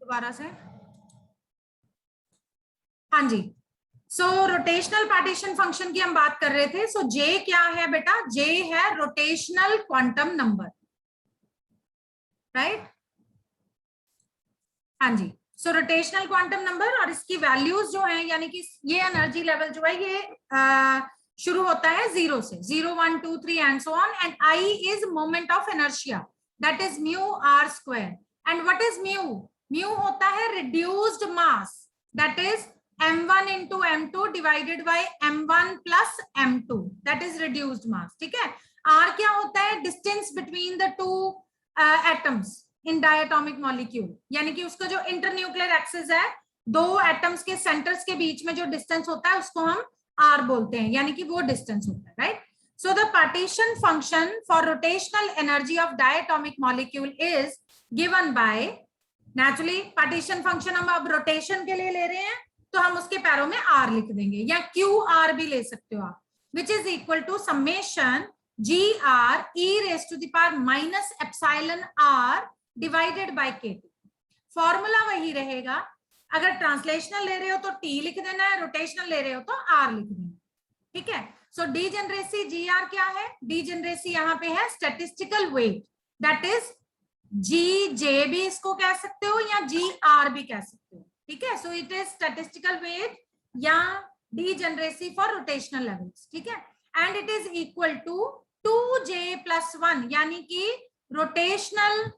दोबारा से। हाँ जी, सो रोटेशनल पार्टीशन फंक्शन की हम बात कर रहे थे। सो जे क्या है बेटा? जे है रोटेशनल क्वांटम नंबर, राइट? हाँ जी, सो रोटेशनल क्वांटम नंबर, और इसकी वैल्यूज जो है, यानी कि ये एनर्जी लेवल जो है ये शुरू होता है 0 से, 0 1 2 3 and so on, and I is moment of inertia, that is mu r square. And what is mu? Mu होता है reduced mass, that is m1 into m2 divided by m1 plus m2, that is reduced mass, ठीक है? r क्या होता है? distance between the two atoms in diatomic molecule, यानी कि उसका जो इंटरन्यूक्लियर एक्सिस है, दो एटम्स के सेंटर्स के बीच में जो डिस्टेंस होता है उसको हम r बोलते हैं, यानी कि वो डिस्टेंस होता है, right? So the partition function for rotational energy of diatomic molecule is given bye, naturally partition function हम अब रोटेशन के लिए ले रहे हैं तो हम उसके पैरों में r लिख देंगे, या क्यू आर भी ले सकते हो आप, which is equal to summation g r e raise to the power minus epsilon r divided by के टी। फॉर्मूला वही रहेगा, अगर ट्रांसलेशनल ले रहे हो तो टी लिख देना है, रोटेशनल ले रहे हो तो आर लिख देना, ठीक है? सो डीजेनरेसी जी आर क्या है? डीजेनरेसी यहाँ पे है स्टैटिस्टिकल वेट, दैट इज जी जे भी इसको कह सकते हो या जी आर भी कह सकते हो, ठीक है? So it is statistical weight या डीजेनरेसी फॉर रोटेशनल लेवल्स, ठीक है? And it is equal to 2j+1, यानी कि रोटेशनल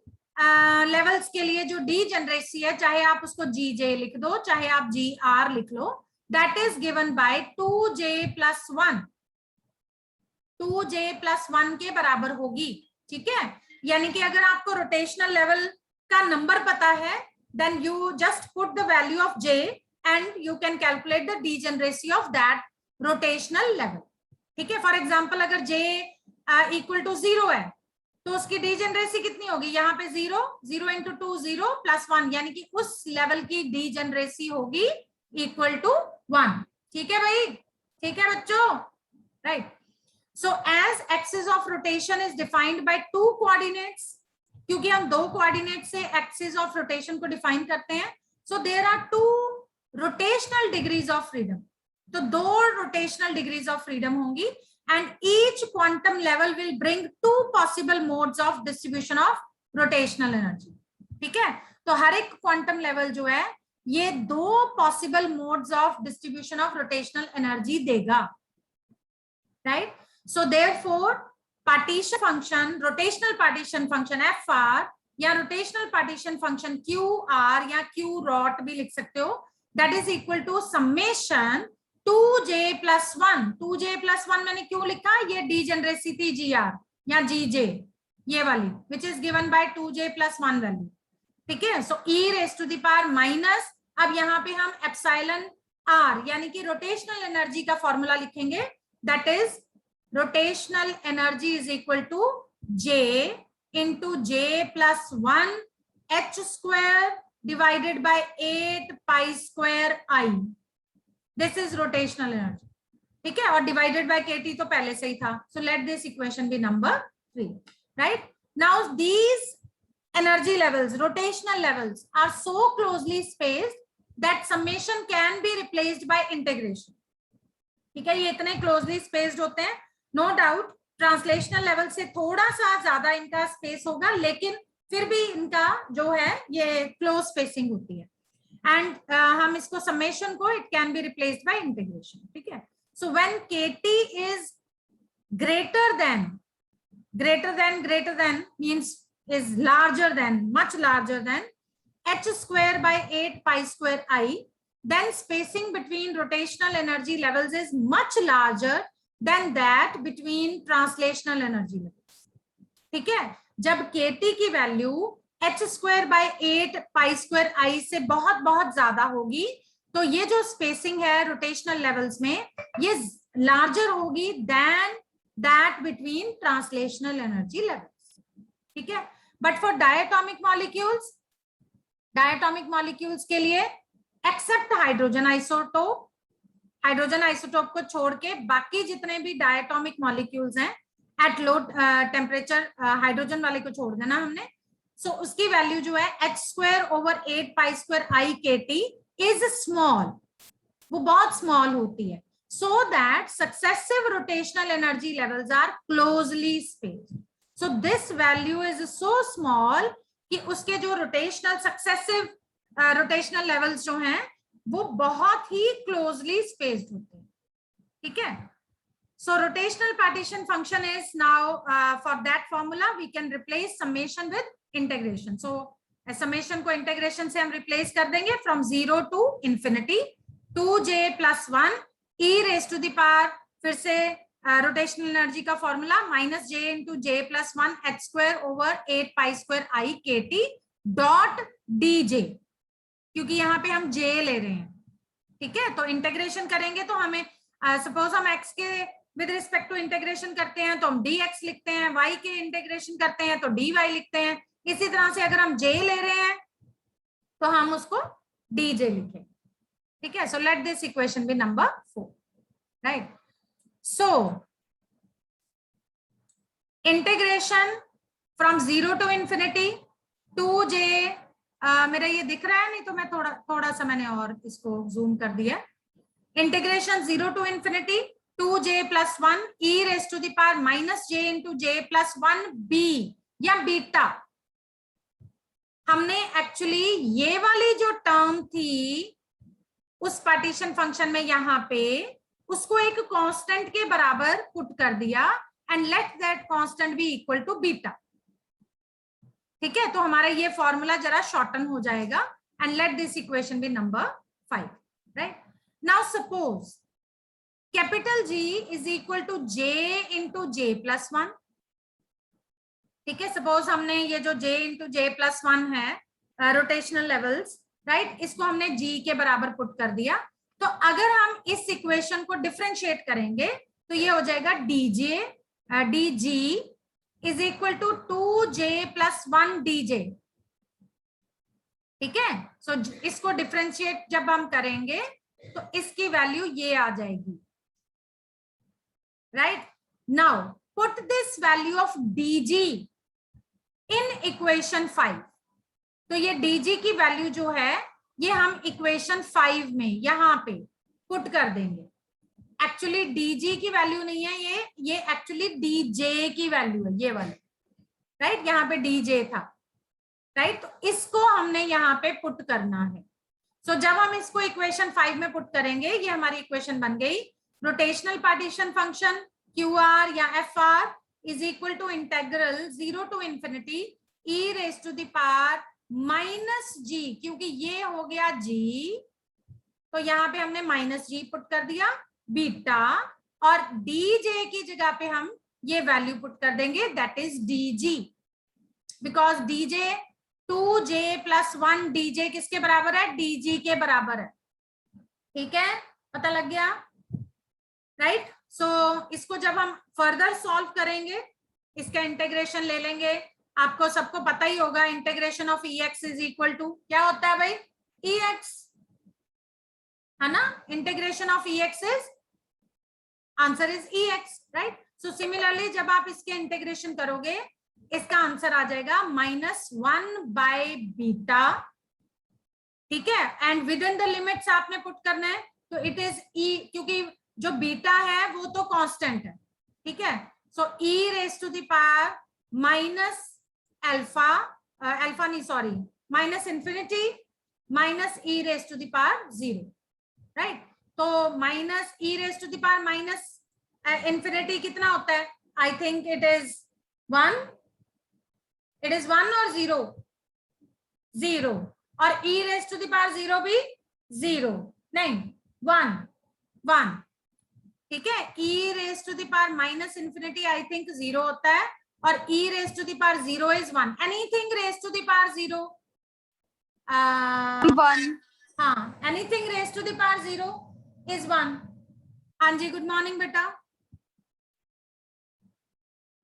लेवल्स के लिए जो डीजेनरेसी है, चाहे आप उसको जी जे लिख दो चाहे आप जी आर लिख लो, that is given by 2j+1, 2j+1 के बराबर होगी, ठीक है? यानी कि अगर आपको रोटेशनल लेवल का नंबर पता है, then you just put the value of j and you can calculate the degeneracy of that rotational level, ठीक है? फॉर एग्जाम्पल अगर j इक्वल टू 0 है तो उसकी डीजेनरेसी कितनी होगी? यहाँ पे 0, 0 इंटू 2 0 प्लस 1, यानी कि उस लेवल की डीजेनरेसी होगी इक्वल टू 1, ठीक है भाई? ठीक है बच्चों, right? So as axis of rotation is defined by 2 coordinates, क्योंकि हम 2 कोऑर्डिनेट से एक्सिस ऑफ रोटेशन को डिफाइन करते हैं, so there are 2 rotational degrees of freedom, तो 2 रोटेशनल डिग्रीज ऑफ फ्रीडम होंगी, and each quantum level will bring 2 possible modes of distribution of rotational energy, ठीक है? तो हर एक क्वांटम लेवल जो है ये 2 possible modes of distribution of rotational energy देगा, right? So therefore partition function, rotational partition function FR या rotational partition function QR या Q रॉट भी लिख सकते हो, that is equal to summation 2j+1, 2j+1 मैंने क्यों लिखा? ये डीजेनरेसी थी GR या GJ, ये वाली, which is given by 2j+1 value, ठीक है? So e raise to the power minus, अब यहाँ पे हम एप्सिलॉन R यानी कि रोटेशनल एनर्जी का फॉर्मूला लिखेंगे, that is rotational energy is equal to J into J+1 H square divided by 8 pi square I. This is rotational energy, ठीक है? और divided by KT तो पहले से ही था, so let this equation be number 3, right? Now these energy levels, rotational levels, are so closely spaced that summation can be replaced by integration, ठीक है? ये इतने closely spaced होते हैं, नो डाउट ट्रांसलेशनल लेवल से थोड़ा सा ज्यादा इनका स्पेस होगा, लेकिन फिर भी इनका जो है ये क्लोज स्पेसिंग होती है, एंड हम इसको समेशन को it can be replaced by integration, ठीक है? So when k T is greater than means is larger than, much larger than h square by 8 pi square I, then spacing between rotational energy levels is much larger than that between translational energy levels, ठीक है? जब KT की value h square by 8 pi square I से बहुत बहुत ज्यादा होगी तो ये जो स्पेसिंग है रोटेशनल लेवल्स में ये लार्जर होगी than that between translational energy levels, ठीक है? बट फॉर डायटोमिक मॉलिक्यूल्स के लिए एक्सेप्ट हाइड्रोजन आइसोटोप को छोड़ के बाकी जितने भी डायटोमिक मॉलिक्यूल्स हैं एट लो टेम्परेचर, हाइड्रोजन वाले को छोड़ देना हमने, सो उसकी वैल्यू जो है h²/8 π² I KT is small, वो बहुत स्मॉल होती है, so that successive rotational energy levels are closely spaced. So this value is so small कि उसके जो rotational successive rotational levels जो हैं वो बहुत ही closely spaced होते हैं, ठीक है. So rotational partition function is now for that formula we can replace summation with integration. So summation को integration से हम replace कर देंगे from 0 to infinity 2j + 1 e raised to the power, फिर से रोटेशनल एनर्जी का formula -j × j + 1 h²/8 π² I KT dot dj, क्योंकि यहाँ पे हम j ले रहे हैं, ठीक है. तो इंटीग्रेशन करेंगे तो हमें सपोज हम x के विद रिस्पेक्ट टू इंटीग्रेशन करते हैं तो हम dx लिखते हैं, y के इंटीग्रेशन करते हैं तो dy लिखते हैं. इसी तरह से अगर हम j ले रहे हैं तो हम उसको dj लिखें, ठीक है. So let this equation be number 4, right? So integration from 0 to infinity 2j, मेरा ये दिख रहा है नहीं तो मैं थोड़ा सा मैंने और इसको जूम कर दिया. Integration 0 to infinity 2j + 1 e raised to the power -j × j + 1 b या बीटा. हमने एक्चुअली ये वाली जो टर्म थी उस पार्टीशन फंक्शन में यहाँ पे उसको एक कांस्टेंट के बराबर पुट कर दिया and let that constant be equal to beta, ठीक है. तो हमारा ये फॉर्मूला जरा शॉर्टन हो जाएगा and let this equation be number 5, right. Now suppose capital G is equal to j × j + 1, ठीक है. सपोज हमने ये जो j × j + 1 है रोटेशनल लेवल्स, राइट, इसको हमने g के बराबर पुट कर दिया. तो अगर हम इस इक्वेशन को डिफरेंशिएट करेंगे तो ये हो जाएगा dg is equal to 2j + 1 dj, ठीक है. सो इसको डिफरेंशिएट जब हम करेंगे तो इसकी वैल्यू ये आ जाएगी, right. Now put this value of dg in equation 5. तो ये dg की वैल्यू जो है ये हम इक्वेशन 5 में यहाँ पे पुट कर देंगे. एक्चुअली dg की वैल्यू नहीं है ये एक्चुअली dj की वैल्यू है, ये वाली, राइट. यहाँ पे dj था, राइट. तो इसको हमने यहाँ पे पुट करना है. सो जब हम इसको इक्वेशन 5 में पुट करेंगे ये हमारी इक्वेशन बन गई. रोटेशनल पार्टीशन फंक्शन QR या FR is equal to integral 0 to infinity e raised to the power -g, क्योंकि ये हो गया g तो यहाँ पे हमने -g पुट कर दिया बीटा, और dj की जगह पे हम ये वैल्यू पुट कर देंगे that is dg, because dj 2j + 1 dj किसके बराबर है, dg के बराबर है, ठीक है. पता लग गया, राइट. सो इसको जब हम फर्दर सॉल्व करेंगे इसका इंटीग्रेशन ले लेंगे. आपको सबको पता ही होगा integration of ex is equal to क्या होता है भाई, ex, है ना. Integration of ex is answer is ex, right. So similarly जब आप इसके इंटीग्रेशन करोगे इसका आंसर आ जाएगा -1/बीटा, ठीक है. And with in the limits आपने पुट करना है तो इट इज e, क्योंकि जो बीटा है वो तो कांस्टेंट है, ठीक है. So e raised to the power -alpha नहीं sorry -infinity -e raised to the power 0, right. तो -e raised to the power -infinity कितना होता है, I think it is 1, it is 1 और 0 और e raised to the power 0 भी 0 नहीं 1, ठीक है. e raised to the power -infinity I think 0 होता है और e raised to the power 0 is 1. Anything raised to the power 0 1. हाँ, anything raised to the power 0 is 1. हाँ जी, गुड मॉर्निंग बेटा.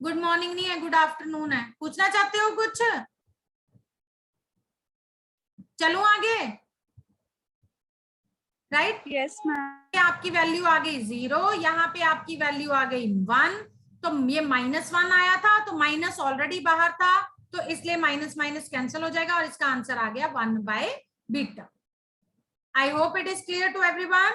गुड मॉर्निंग नहीं है, गुड आफ्टरनून है. पूछना चाहते हो कुछ? चलो आगे, राइट. Yes, ma'am. आपकी वैल्यू आ गई 0, यहाँ पे आपकी वैल्यू आ गई 1, तो ये -1 आया था तो माइनस ऑलरेडी बाहर था तो इसलिए माइनस माइनस कैंसिल हो जाएगा और इसका आंसर आ गया 1/β। I hope it is clear to everyone.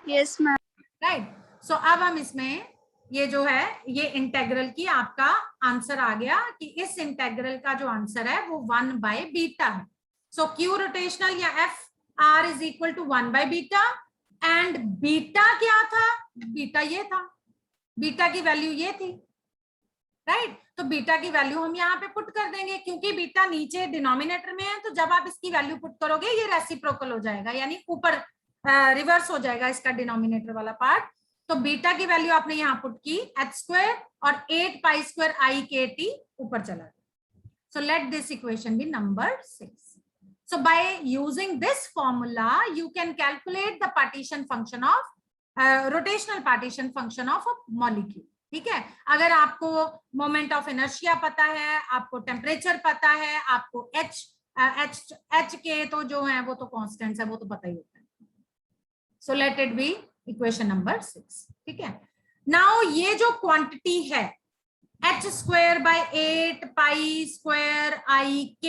Yes ma'am. Right, so अब हम इसमें ये जो है ये इंटेग्रल की आपका आंसर आ गया कि इस इंटेग्रल का जो आंसर है वो 1/β है। सो क्यू रोटेशनल या F R is equal to 1/β and beta क्या था, बीटा ये था, बीटा की वैल्यू ये थी। राइट, तो बीटा की वैल्यू हम यहाँ पे पुट कर देंगे क्योंकि बीटा नीचे डिनोमिनेटर में है, तो जब आप इसकी वैल्यू पुट करोगे ये रेसिप्रोकल हो जाएगा, यानी ऊपर रिवर्स हो जाएगा इसका डिनोमिनेटर वाला पार्ट। तो बीटा की वैल्यू आपने यहाँ पुट की h² और 8π² i/kT ऊपर चला गया। So let this equation be number 6. So by using this formula you can calculate the partition function of rotational partition function of a molecule. ठीक है, अगर आपको मोमेंट ऑफ इनर्शिया पता है, आपको टेम्परेचर पता है, आपको एच के तो जो है वो तो कांस्टेंट्स है, वो तो पता ही होता है। So let it B equation number 6। ठीक है, नाउ ये जो क्वांटिटी है h² / 8π² ik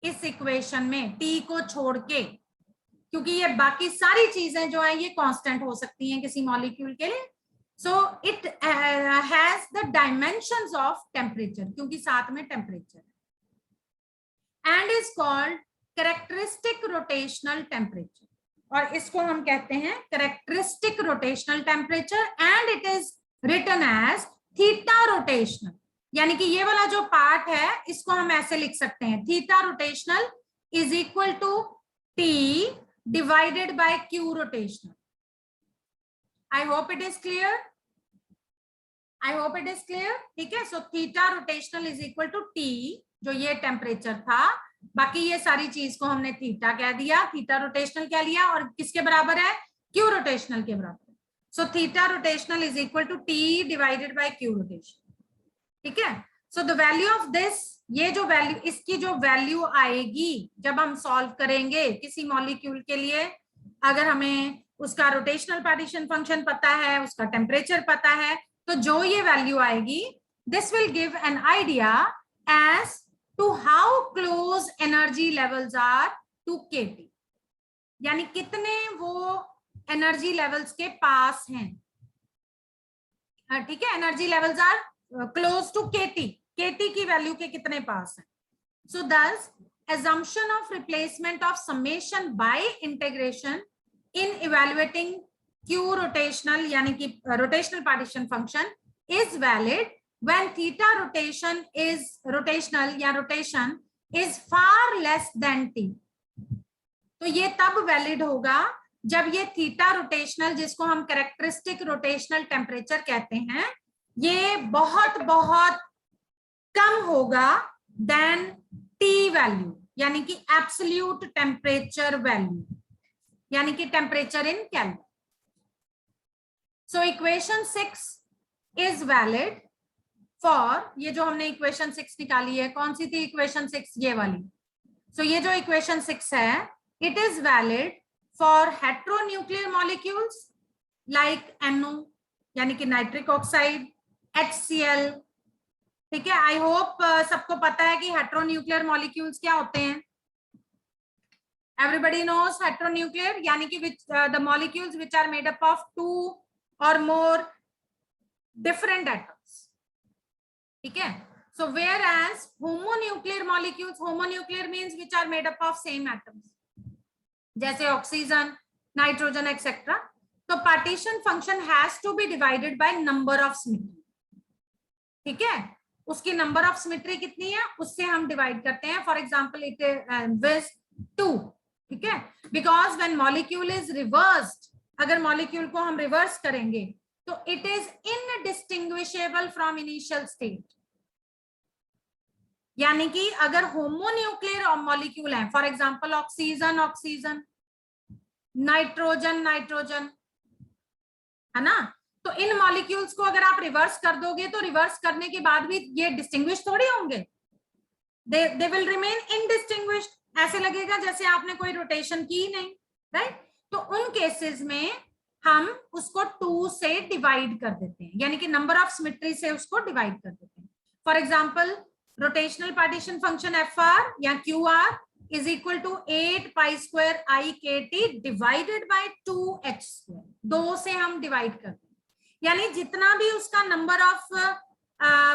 इस इक्वेशन में t को छोड़ के, क्योंकि ये बाकी सारी चीजें जो है ये कांस्टेंट हो सकती हैं किसी मॉलिक्यूल के लिए, so it has the dimensions of temperature, क्योंकि साथ में टेम्परेचर है, and is called characteristic rotational temperature, और इसको हम कहते हैं characteristic rotational temperature, and it is written as theta rotational. यानी कि ये वाला जो पार्ट है इसको हम ऐसे लिख सकते हैं, theta rotational is equal to T divided by q rotational. I hope it is clear, I hope it is clear. ठीक है, so theta rotational is equal to T, जो ये टेम्परेचर था, बाकी ये सारी चीज को हमने थीटा कह दिया, थीटा रोटेशनल क्या लिया, और किसके बराबर है, क्यू रोटेशनल के बराबर। So theta rotational is equal to T divided by q rotational. ठीक है, so the value of this, ये जो वैल्यू, इसकी जो वैल्यू आएगी जब हम सॉल्व करेंगे किसी मॉलिक्यूल के लिए, अगर हमें उसका रोटेशनल पार्टीशन फंक्शन पता है, उसका टेम्परेचर पता है, तो जो ये वैल्यू आएगी, this will give an idea as to how close energy levels are to kT, यानी कितने वो एनर्जी लेवल्स के पास हैं। ठीक है, energy levels are close to kT, kT की वैल्यू के कितने पास है। सो thus assumption of replacement of summation by integration in evaluating q rotational यानी कि rotational partition function is valid when theta rotation is rotational या rotation is far less than t। तो ये तब वैलिड होगा जब ये थीटा रोटेशनल, जिसको हम कैरेक्टरिस्टिक रोटेशनल टेम्परेचर कहते हैं, ये बहुत बहुत कम होगा देन टी वैल्यू, यानी कि एब्सोल्यूट टेम्परेचर वैल्यू, यानी कि temperature in kelvin. So equation 6 is valid for, ये जो हमने इक्वेशन 6 निकाली है, कौन सी थी इक्वेशन 6, ये वाली। सो ये जो इक्वेशन 6 है, it is valid for heteronuclear molecules like NO यानी कि नाइट्रिक ऑक्साइड, HCl। ठीक है, आई होप सबको पता है कि हेट्रोन्यूक्लियर मॉलिक्यूल्स क्या होते हैं। एवरीबडी नोज हेट्रोन्यूक्लियर यानी कि the molecules which are made up of 2 और मोर डिफरेंट एटम्स। ठीक है, so whereas homonuclear molecules, homonuclear means which are made up of same atoms, जैसे ऑक्सीजन, नाइट्रोजन एक्सेट्रा। तो partition function has to be divided by number of symmetry. ठीक है, उसकी number of symmetry कितनी है उससे हम डिवाइड करते हैं। For example it is 2। ठीक है, because when molecule is reversed, अगर मॉलिक्यूल को हम रिवर्स करेंगे तो it is indistinguishable from initial state. यानी कि अगर होमोन्यूक्लियर मॉलिक्यूल है, for example oxygen oxygen, nitrogen nitrogen, है ना, तो इन मॉलिक्यूल्स को अगर आप रिवर्स कर दोगे तो रिवर्स करने के बाद भी ये डिस्टिंग्विश थोड़ी होंगे, दे विल रिमेन इनडिस्टिंग्विश्ड। ऐसे लगेगा जैसे आपने कोई रोटेशन की ही नहीं, राइट। तो उन केसेस में हम उसको 2 से डिवाइड कर देते हैं, यानी कि नंबर ऑफ सिमेट्री से उसको डिवाइड कर देते हैं। For example rotational partition function F R या Q R is equal to 8 pi square I K T divided bye 2h square, 2 से हम डिवाइड करते हैं, यानी जितना भी उसका नंबर ऑफ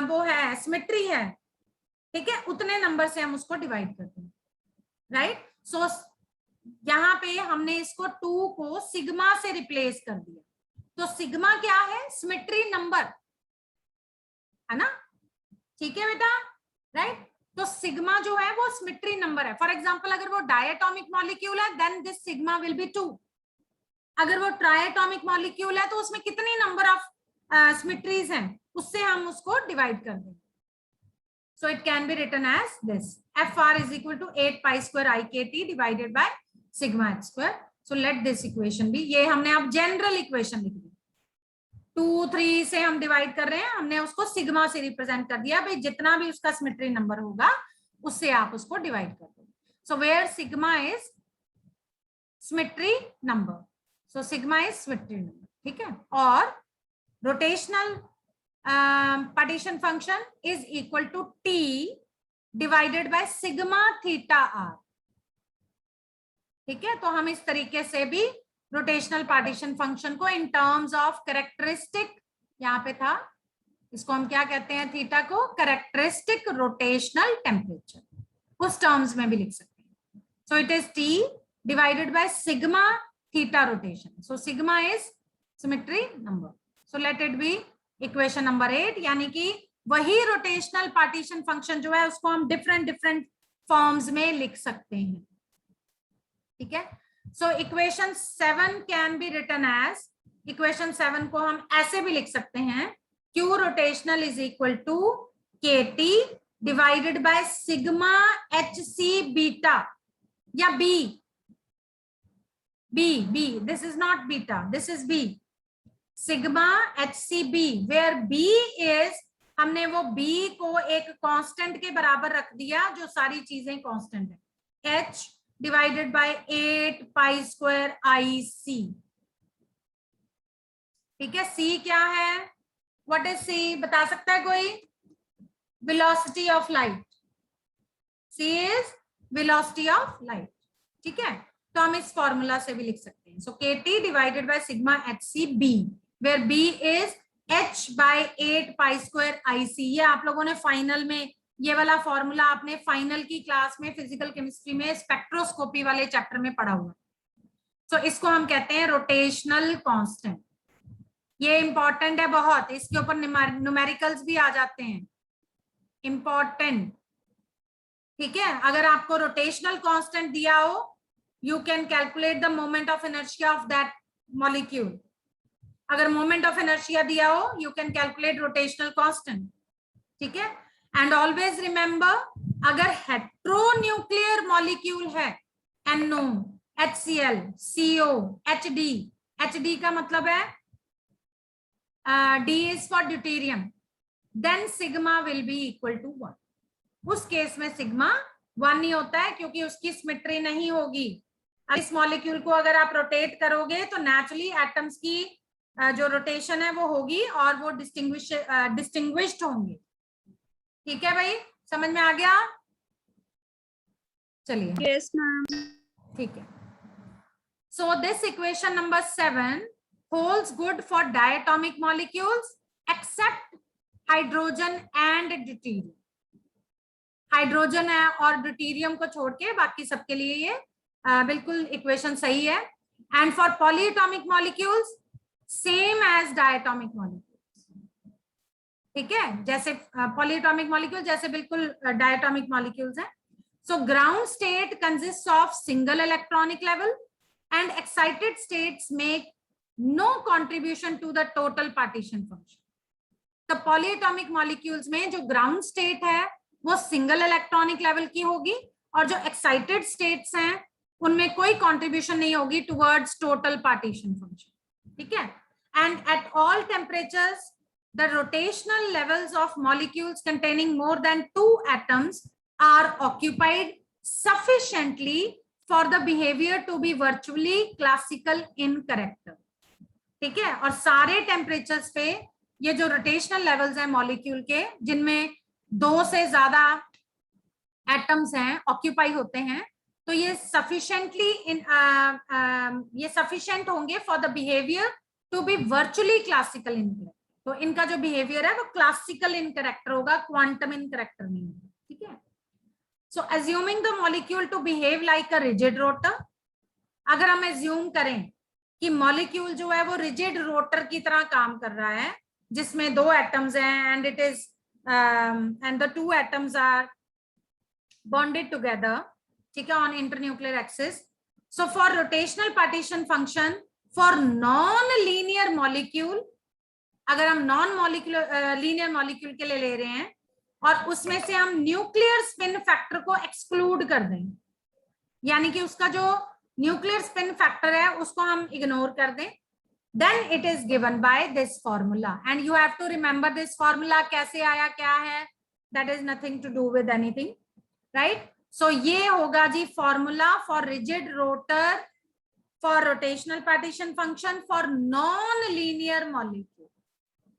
वो है सिमेट्री है, ठीक है, उतने नंबर से हम उसको डिवाइड करते हैं, राइट। सो यहाँ पे हमने इसको 2 को सिग्मा से रिप्लेस कर दिया, तो सिग्मा क्या है, सिमेट्री नंबर है ना, ठीक है बेटा, राइट। तो सिग्मा जो है वो सिमेट्री नंबर है। फॉर एग्जांपल अगर वो डायटोमिक मॉलिक्यूल है then this sigma will be 2, अगर वो ट्राइएटोमिक मॉलिक्यूल है तो उसमें कितनी नंबर ऑफ सिमेट्रीज हैं, उससे हम उसको डिवाइड कर देंगे। So it can be written as this, Fr is equal to 8 pi square IKT divided by sigma h square. So let this equation be, ये हमने अब जनरल इक्वेशन लिख दी, 2 3 से हम डिवाइड कर रहे हैं, हमने उसको सिग्मा से रिप्रेजेंट कर दिया, भाई जितना भी उसका सिमेट्री नंबर होगा उससे आप उसको डिवाइड कर दो। So where sigma is symmetry number, so sigma is symmetry number, ठीक है। और rotational partition function is equal to t divided by sigma theta r, ठीक है। तो हम इस तरीके से भी रोटेशनल पार्टीशन फंक्शन को इन टर्म्स ऑफ कैरेक्टरिस्टिक, यहाँ पे था, इसको हम क्या कहते हैं, थीटा को कैरेक्टरिस्टिक रोटेशनल टेम्परेचर, उस टर्म्स में भी लिख सकते हैं। सो it is t divided by sigma theta rotation, so sigma is symmetry number, so let it B equation number 8, यानी कि वही रोटेशनल पार्टीशन फंक्शन जो है उसको हम डिफरेंट फॉर्म्स में लिख सकते हैं, ठीक है। So equation 7 can be written as, equation 7 को हम ऐसे भी लिख सकते हैं, Q rotational is equal to K T divided by sigma H C beta, या B, this is not beta, this is B, sigma H C B, where B is, हमने वो बी को एक कांस्टेंट के बराबर रख दिया, जो सारी चीजें कांस्टेंट है, h divided by 8 pi square I C, ठीक है। c क्या है, व्हाट इज c, बता सकता है कोई, velocity of light, c is velocity of light, ठीक है। तो हम इस फॉर्मूला से भी लिख सकते हैं, so k T divided by sigma H C b, where b is h by 8 pi square IC, ये आप लोगों ने फाइनल में, ये वाला फॉर्मूला आपने फाइनल की क्लास में फिजिकल केमिस्ट्री में स्पेक्ट्रोस्कोपी वाले चैप्टर में पढ़ा हुआ है। सो इसको हम कहते हैं रोटेशनल कांस्टेंट, ये इंपॉर्टेंट है बहुत, इसके ऊपर न्यूमेरिकल्स भी आ जाते हैं, इंपॉर्टेंट, ठीक है। अगर आपको रोटेशनल कांस्टेंट दिया हो, you can calculate the moment of inertia of that molecule, अगर मोमेंट ऑफ इनर्शिया दिया हो you can calculate rotational constant, ठीक है। एंड ऑलवेज रिमेंबर, अगर हेट्रोन्यूक्लियर मॉलिक्यूल है, NO, HCl, CO, HD, HD का मतलब है D is for deuterium, then sigma will be equal to 1, उस केस में सिग्मा 1 ही होता है, क्योंकि उसकी सिमेट्री नहीं होगी। इस मॉलिक्यूल को अगर आप रोटेट करोगे तो नेचुरली एटम्स की जो रोटेशन है वो होगी और वो डिस्टिंग्विश्ड होंगे, ठीक है भाई, समझ में आ गया, चलिए, यस मैम, ठीक है। So this equation number 7 holds good for diatomic molecules except hydrogen and deuterium, hydrogen है और ड्यूटेरियम को छोड़ के बाकी सबके लिए ये बिल्कुल इक्वेशन सही है। And for polyatomic molecules same as diatomic molecules, ठीक है, जैसे पॉलीएटॉमिक मॉलिक्यूल जैसे बिल्कुल डायटोमिक मॉलिक्यूल्स हैं। So ground state consist of single electronic level and excited states make no contribution to the total partition function. तो polyatomic molecules में जो ground state है वो सिंगल इलेक्ट्रॉनिक लेवल की होगी, और जो एक्साइटेड स्टेट्स हैं उनमें कोई कंट्रीब्यूशन नहीं होगी टुवर्ड्स टोटल पार्टीशन फंक्शन, ठीक है। And at all temperatures the rotational levels of molecules containing more than 2 atoms are occupied sufficiently for the behavior to be virtually classical in character, ठीक है। और सारे टेम्परेचर्स पे ये जो रोटेशनल लेवल्स हैं मॉलिक्यूल के, जिनमें 2 से ज्यादा एटम्स हैं, ऑक्यूपाई होते हैं, तो ये सफिशिएंटली ये सफिशिएंट होंगे for the behaviour to be virtually classical in character. तो इनका जो बिहेवियर है वो क्लासिकल इन कैरेक्टर होगा, क्वांटम इन कैरेक्टर नहीं होगा, ठीक है। So assuming the molecule to behave like a rigid rotor, अगर हम एज्यूम करें कि मॉलिक्यूल जो है वो रिजिड रोटर की तरह काम कर रहा है, जिसमें 2 एटम्स हैं and it is and the 2 atoms are bonded together, ठीक है, on internuclear axis. So for rotational partition function for non-linear molecule, अगर हम non-molecular linear molecule के लिए ले रहे हैं और उसमें से हम न्यूक्लियर स्पिन फैक्टर को एक्सक्लूड कर दें, यानी कि उसका जो न्यूक्लियर स्पिन फैक्टर है उसको हम इग्नोर कर दें, then it is given by this formula and you have to remember this formula कैसे आया, क्या है, that is nothing to do with anything, right? So ये होगा जी formula for rigid rotor for rotational partition function for non-linear molecule.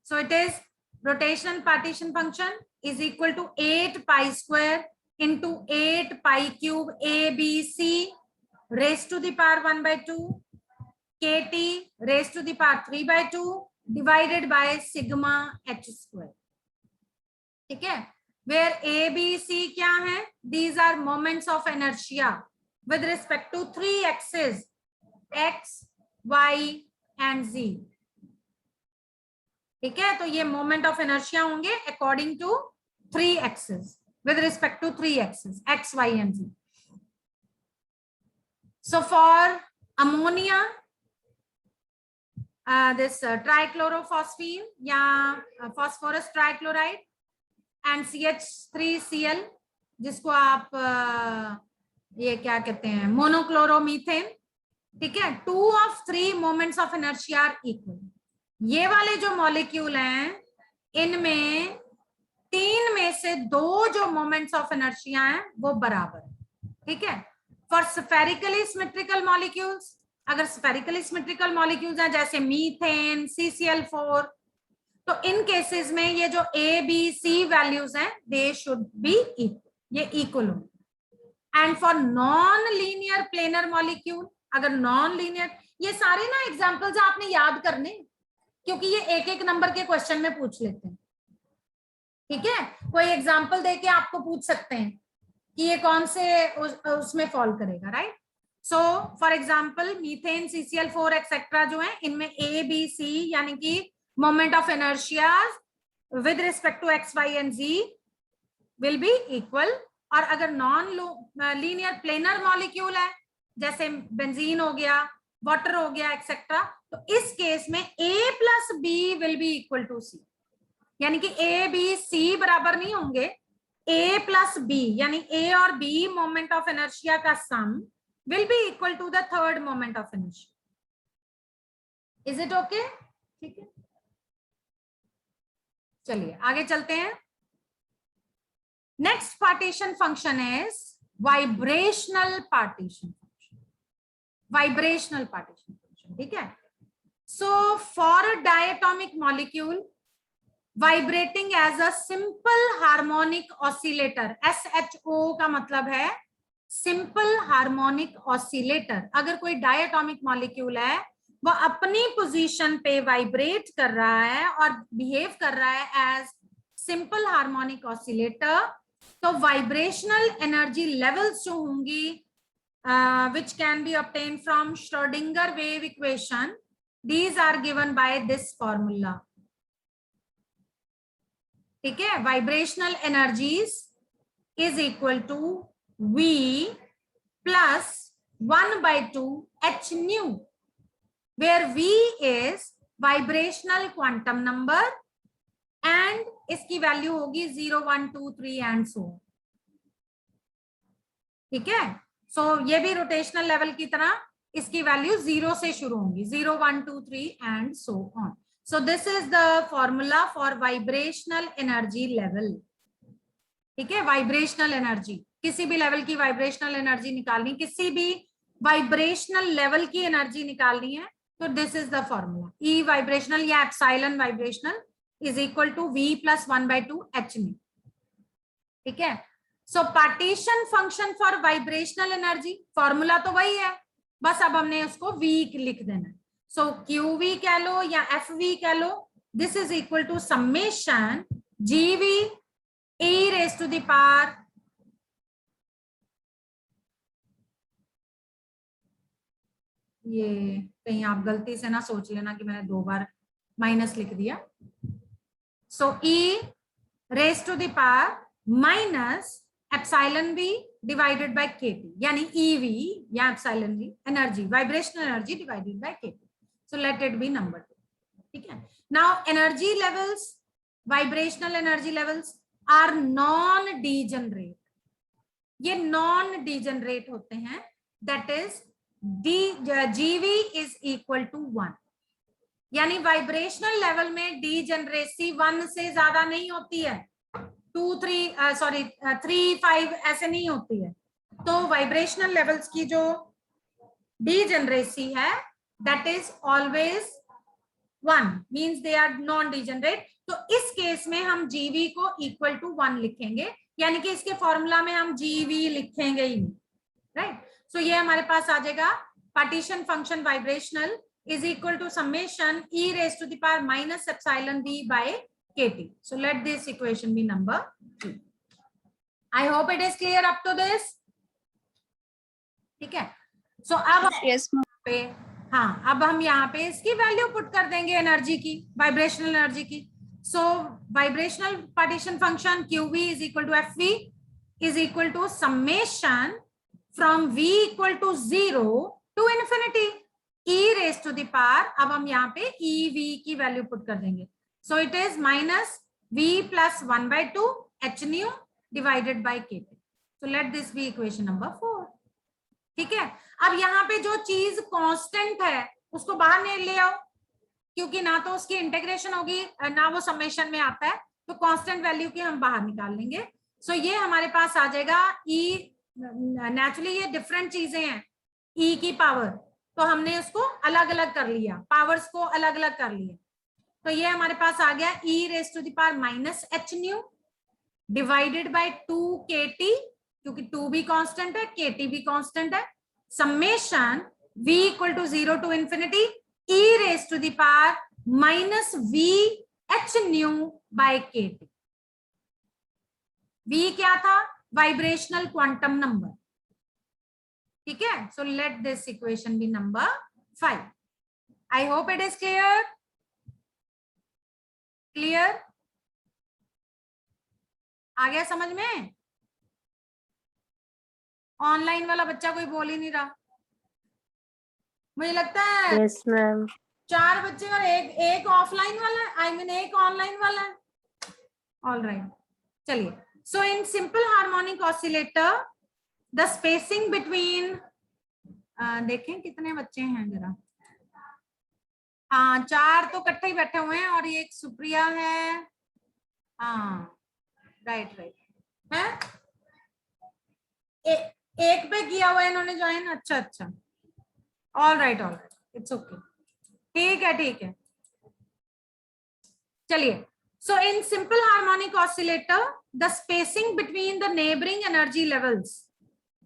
So it is rotational partition function is equal to 8 pi square into 8 pi cube ABC raised to the power 1 by 2 KT raised to the power 3 by 2 divided by sigma h square, ठीक है, where A, B, C क्या है, these are moments of inertia with respect to 3 axes X, Y and Z, ठीक है। तो ये moment of inertia होंगे according to 3 axes with respect to 3 axes X, Y and Z. So for ammonia, this trichlorophosphine या phosphorus trichloride and CH3Cl, जिसको आप ये क्या कहते हैं, मोनोक्लोरोमीथेन, ठीक है, 2 of 3 moments of inertia are equal. ये वाले जो मॉलिक्यूल हैं इनमें 3 में से 2 जो मोमेंट्स ऑफ इनर्शिया हैं वो बराबर है, ठीक है। फॉर स्फेरिकली सिमेट्रिकल मॉलिक्यूल्स, अगर स्फेरिकली सिमेट्रिकल मॉलिक्यूल्स हैं जैसे मीथेन, CCl4, तो इन केसेस में ये जो A, B, C वैल्यूज हैं दे शुड बी इक्वल, ये इक्वल हो। And for non linear planar molecule, अगर नॉन लीनियर, ये सारे ना एग्जांपल्स आपने याद करने, क्योंकि ये एक एक नंबर के क्वेश्चन में पूछ लेते हैं, ठीक है। कोई एग्जांपल देके आपको पूछ सकते हैं कि ये कौन से उसमें फॉल करेगा, right. So for example methane, CCl4 etcetera जो है इनमें A, B, C यानी कि moment of inertia with respect to X, Y and Z will be equal. और अगर नॉन लीनियर प्लेनर मॉलिक्यूल है जैसे बेंजीन हो गया, वाटर हो गया एक्सेट्रा, तो इस केस में A plus B will be equal to C, यानी कि A, B, C बराबर नहीं होंगे, A plus B यानी A और B मोमेंट ऑफ इनर्शिया का सम will be equal to the third moment of inertia. Is it okay? ठीक है, चलिए आगे चलते हैं। Next partition function is vibrational partition function, vibrational partition function, ठीक है। So for a diatomic molecule vibrating as a simple harmonic oscillator, SHO का मतलब है सिंपल हार्मोनिक ऑसिलेटर, अगर कोई डायटोमिक मॉलिक्यूल है वो अपनी पोजीशन पे वाइब्रेट कर रहा है और बिहेव कर रहा है एज सिंपल हार्मोनिक ऑसिलेटर, तो वाइब्रेशनल एनर्जी लेवल्स जो होंगी which can be obtain from Schrodinger wave equation, these are given by this formula, ठीक है। Vibrational energies is equal to V plus 1/2 h nu, where V is vibrational quantum number and इसकी value होगी 0, 1, 2, 3 and so, ठीक है। सो ये भी rotational level की तरह इसकी वैल्यू 0 से शुरू होंगी, 0, 1, 2, 3 and so on. So this is the formula for vibrational energy level, ठीक है। वाइब्रेशनल एनर्जी, किसी भी लेवल की वाइब्रेशनल एनर्जी निकालनी, किसी भी वाइब्रेशनल लेवल की एनर्जी निकालनी है तो this is the formula, E vibrational या epsilon vibrational is equal to V plus 1/2 h nu, ठीक है। So partition function for vibrational energy, formula तो वही है, बस अब हमने उसको V लिख देना है। सो QV कह लो या FV कह लो, this is equal to summation GV e raise to the power, ये कहीं आप गलती से ना सोच लेना कि मैंने 2 बार माइनस लिख दिया। So E raise to the power minus epsilon V divided by KT, यानी EV या epsilon V energy, vibrational energy divided by KT। So let it be number 2, ठीक है। Now energy levels, vibrational energy levels are non degenerate, ये non degenerate होते हैं, that is GV is equal to 1, यानी vibrational level में degeneracy 1 से ज्यादा नहीं होती है, 2 3 सॉरी 3 5 ऐसे नहीं होती है। तो वाइब्रेशनल लेवल्स की जो डीजनरेसी है that is always 1, means they are non degenerate. तो इस केस में हम GV को इक्वल टू 1 लिखेंगे, यानी कि इसके फॉर्मूला में हम GV लिखेंगे ही, राइट। सो ये हमारे पास आ जाएगा partition function vibrational is equal to summation e raised to the power minus epsilon V by KT. So let this equation be number 3. I hope it is clear up to this. ठीक है। सो अब Yes, ma'am. पे हाँ, अब हम यहाँ पे इसकी वैल्यू पुट कर देंगे एनर्जी की, वाइब्रेशनल एनर्जी की। So vibrational partition function QV is equal to FV is equal to summation from V equal to 0 to infinity e raised to the power, अब हम यहाँ पे EV की वैल्यू पुट कर देंगे। So it is minus V plus 1/2 h nu divided by KT। So let this be equation number 4, ठीक है। अब यहाँ पे जो चीज कांस्टेंट है उसको बाहर नहीं ले आओ, क्योंकि ना तो उसकी इंटीग्रेशन होगी ना वो समेशन में आता है, तो कांस्टेंट वैल्यू की हम बाहर निकाल लेंगे। सो ये हमारे पास आ जाएगा E, नेचुरली ये डिफरेंट चीजें हैं, E की पावर, तो हमने उसको अलग अलग कर लिया, पावर्स को अलग अलग कर लिया। तो ये हमारे पास आ गया E raise to the power minus h nu divided by 2 KT, क्योंकि 2 भी कांस्टेंट है, KT भी कांस्टेंट है, summation V equal to 0 to infinity E raise to the power minus V h nu by KT। V क्या था? Vibrational quantum number, ठीक है। So let this equation be number 5। I hope it is clear, clear आ गया समझ में? Online वाला बच्चा कोई बोल ही नहीं रहा, मुझे लगता है। Yes, ma'am. 4 बच्चे और एक ऑफलाइन वाला है, आई मीन एक ऑनलाइन वाला है। ऑल राइट, चलिए। So in simple harmonic oscillator the spacing between, देखें कितने बच्चे हैं जरा, हाँ 4 तो इकट्ठे ही बैठे हुए हैं, और ये एक सुप्रिया है, हाँ राइट है, एक पे किया हुआ है इन्होंने ज्वाइन, अच्छा अच्छा, ऑल राइट इट्स ओके, ठीक है। चलिए, so in simple harmonic oscillator the spacing between the neighbouring energy levels,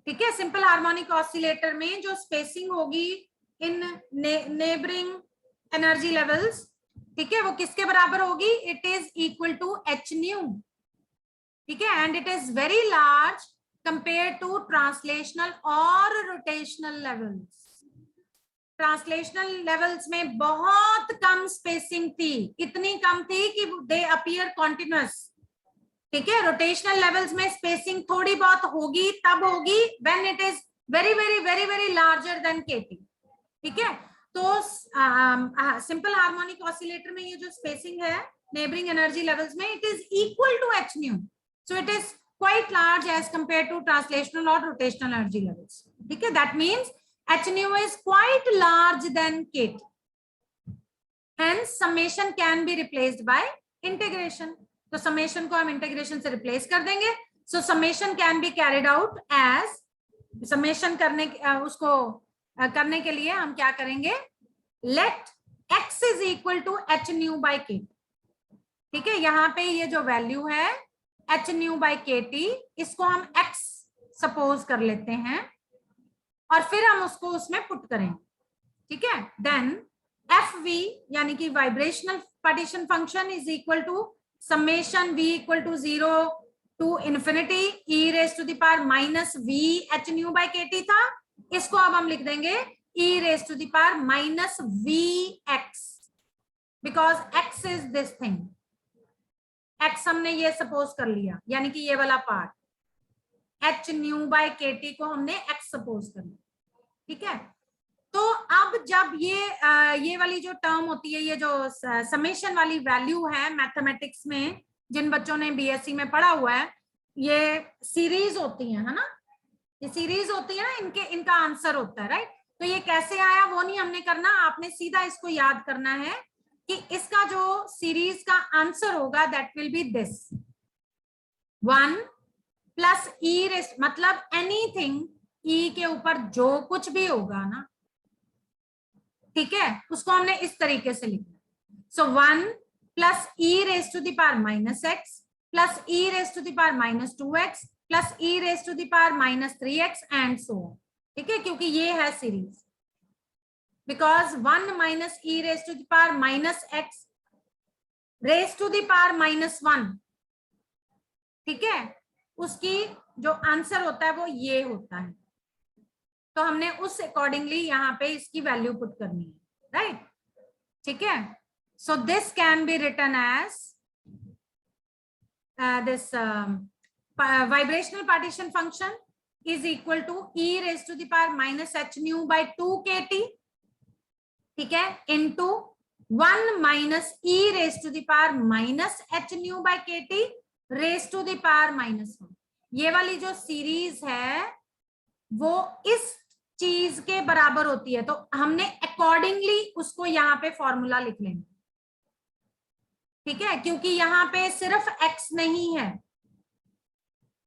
ठीक है। सिंपल हार्मोनिक ऑसिलेटर में जो स्पेसिंग होगी इन नेबरिंग एनर्जी लेवल्स, ठीक है, वो किसके बराबर होगी? It is equal to h nu, ठीक है, and it is very large compare to translational और रोटेशनल लेवल्स। ट्रांसलेशनल लेवल्स में बहुत कम स्पेसिंग थी, इतनी कम थी कि दे अपीयर कॉन्टिन्यूअस, ठीक है। रोटेशनल लेवल्स में स्पेसिंग थोड़ी बहुत होगी, तब होगी when it is very very very very larger than KT, ठीक है। तो सिंपल हार्मोनिक ऑसिलेटर में ये जो स्पेसिंग है नेबरिंग एनर्जी लेवल्स में, it is equal to h nu, so it is quite large as compare to translational और rotational energy levels, ठीक है। That means h nu is quite large than KT, hence summation can be replaced by integration। तो summation को हम integration से replace कर देंगे। so summation can be carried out as, summation करने उसको करने के लिए हम क्या करेंगे, let x is equal to h nu by KT, ठीक है। यहाँ पे ये जो वैल्यू है H nu by K T, इसको हम एक्स सपोज कर लेते हैं और फिर हम उसको उसमें पुट करेंगे, ठीक है। देन एफ वी यानी कि vibrational partition function is equal to summation V equal to 0 to infinity E raise to the power minus V H nu by K T था, इसको अब हम लिख देंगे E raise to the power minus V X, because X is this thing, X हमने ये suppose कर लिया, यानी कि ये वाला पार्ट एच न्यू बाय के टी को हमने एक्स सपोज कर लिया, ठीक है। तो अब जब ये वाली जो टर्म होती है, ये जो समेशन वाली वैल्यू है मैथमेटिक्स में, जिन बच्चों ने बीएससी में पढ़ा हुआ है, ये सीरीज होती है ना, ये सीरीज होती है ना, इनका आंसर होता है, राइट। तो ये कैसे आया वो नहीं हमने करना, आपने सीधा इसको याद करना है कि इसका जो सीरीज का आंसर होगा that will be this 1 plus E rest, मतलब एनीथिंग ई के ऊपर जो कुछ भी होगा ना, ठीक है, उसको हमने इस तरीके से लिखना। So 1 plus e raise to the power minus x plus e raise to the power minus 2x plus e raise to the power minus 3x and so on, ठीक है, क्योंकि ये है series. Because 1 minus E raise to the power minus x raise to the power minus 1, ठीक है, उसकी जो answer होता है वो ये होता है। तो हमने उस अकॉर्डिंगली यहाँ पे इसकी वैल्यू पुट करनी है, राइट, ठीक है। So this can be written as this vibrational partition function is equal to E raise to the power minus H nu by 2 K T, ठीक है, into 1 minus E raise to the power minus H nu by के T raise to the power minus 1। ये वाली जो series है वो इस चीज के बराबर होती है, तो हमने अकॉर्डिंगली उसको यहाँ पे फॉर्मूला लिख लेंगे, ठीक है, क्योंकि यहाँ पे सिर्फ x नहीं है,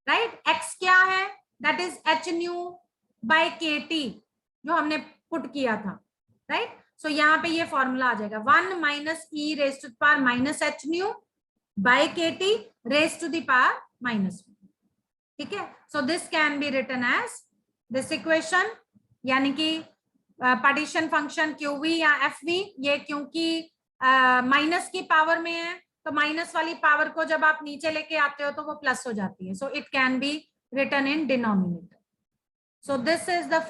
राइट, x क्या है, that is h nu by के टी जो हमने पुट किया था, राइट। सो यहाँ पे ये फॉर्मूला आ जाएगा 1 minus E raise to the power minus H nu by के T raise to the power minus 1, ठीक है। So this can be written as this equation, यानी कि पार्टीशन फंक्शन क्यू वी या एफ वी, ये क्योंकि माइनस की power में है तो माइनस वाली पावर को जब आप नीचे लेके आते हो तो वो प्लस हो जाती है, so it can be written in denominator. So this is the